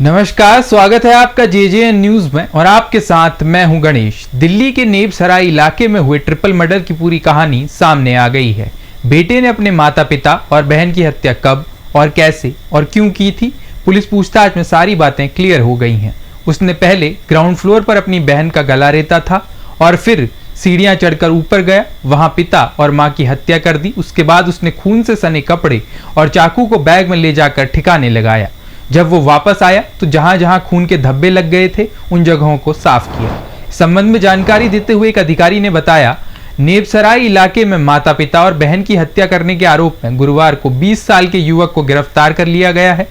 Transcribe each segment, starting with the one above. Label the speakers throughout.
Speaker 1: नमस्कार, स्वागत है आपका जेजेएन न्यूज में और आपके साथ मैं हूं गणेश। दिल्ली के नेब सराय इलाके में हुए ट्रिपल मर्डर की पूरी कहानी सामने आ गई है। बेटे ने अपने माता पिता और बहन की हत्या कब और कैसे और क्यों की थी, पुलिस पूछताछ में सारी बातें क्लियर हो गई हैं। उसने पहले ग्राउंड फ्लोर पर अपनी बहन का गला रेता था और फिर सीढ़ियां चढ़कर ऊपर गया, वहां पिता और मां की हत्या कर दी। उसके बाद उसने खून से सने कपड़े और चाकू को बैग में ले जाकर ठिकाने लगाया। जब वो वापस आया तो जहां जहां खून के धब्बे लग गए थे उन जगहों को साफ किया। इस संबंध में जानकारी देते हुए एक अधिकारी ने बताया, नेबसराय इलाके में माता पिता और बहन की हत्या करने के आरोप में गुरुवार को 20 साल के युवक को गिरफ्तार कर लिया गया है।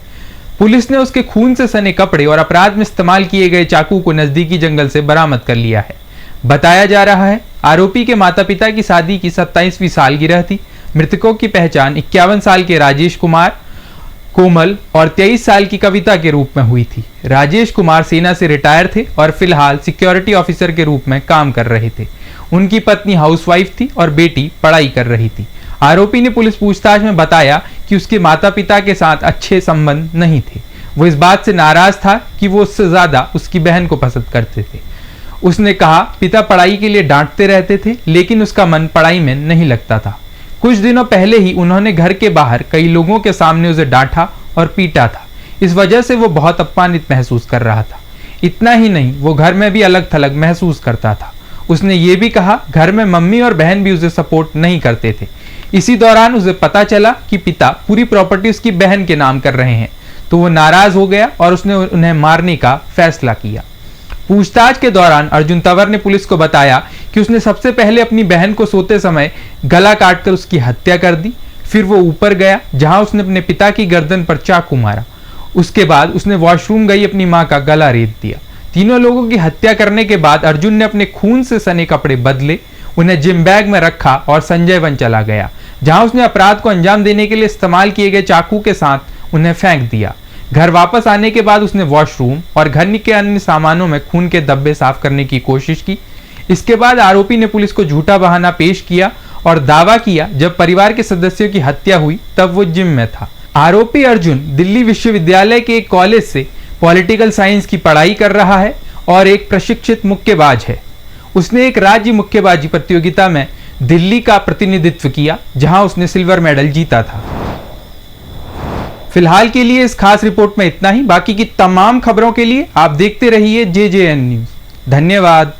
Speaker 1: पुलिस ने उसके खून से सने कपड़े और अपराध में इस्तेमाल किए गए चाकू को नजदीकी जंगल से बरामद कर लिया है। बताया जा रहा है आरोपी के माता पिता की शादी की 27वीं सालगिरह थी। मृतकों की पहचान 51 साल के राजेश कुमार, कोमल और 23 साल की कविता के रूप में हुई थी। राजेश कुमार सेना से रिटायर थे और फिलहाल सिक्योरिटी ऑफिसर के रूप में काम कर रहे थे। उनकी पत्नी हाउसवाइफ थी और बेटी पढ़ाई कर रही थी। आरोपी ने पुलिस पूछताछ में बताया कि उसके माता पिता के साथ अच्छे संबंध नहीं थे। वो इस बात से नाराज था कि वो उससे ज्यादा उसकी बहन को पसंद करते थे। उसने कहा, पिता पढ़ाई के लिए डांटते रहते थे लेकिन उसका मन पढ़ाई में नहीं लगता था। कुछ दिनों पहले ही उन्होंने घर के बाहर कई लोगों के सामने उसे डांटा और पीटा था। इस वजह से वो बहुत अपमानित महसूस कर रहा था। इतना ही नहीं, वो घर में भी अलग थलग महसूस करता था। उसने ये भी कहा, घर में मम्मी और बहन भी उसे सपोर्ट नहीं करते थे। इसी दौरान उसे पता चला कि पिता पूरी प्रॉपर्टी उसकी बहन के नाम कर रहे हैं, तो वो नाराज हो गया और उसने उन्हें मारने का फैसला किया। पूछताछ के दौरान अर्जुन तंवर ने पुलिस को बताया कि उसने सबसे पहले अपनी बहन को सोते समय गला काटकर उसकी हत्या कर दी। फिर वो ऊपर गया जहां उसने अपने पिता की गर्दन पर चाकू मारा। उसके बाद उसने वॉशरूम गई अपनी मां का गला रेत दिया। तीनों लोगों की हत्या करने के बाद अर्जुन ने अपने खून से सने कपड़े बदले, उन्हें जिम बैग में रखा और संजय वन चला गया, जहां उसने अपराध को अंजाम देने के लिए इस्तेमाल किए गए चाकू के साथ उन्हें फेंक दिया। घर वापस आने के बाद उसने वॉशरूम और घर के अन्य सामानों में खून के धब्बे साफ करने की कोशिश की। इसके बाद आरोपी ने पुलिस को झूठा बहाना पेश किया और दावा किया जब परिवार के सदस्यों की हत्या हुई तब वो जिम में था। आरोपी अर्जुन दिल्ली विश्वविद्यालय के एक कॉलेज से पॉलिटिकल साइंस की पढ़ाई कर रहा है और एक प्रशिक्षित मुक्केबाज है। उसने एक राज्य मुक्केबाजी प्रतियोगिता में दिल्ली का प्रतिनिधित्व किया जहां उसने सिल्वर मेडल जीता था। फिलहाल के लिए इस खास रिपोर्ट में इतना ही। बाकी की तमाम खबरों के लिए आप देखते रहिए जेजेएन न्यूज। धन्यवाद।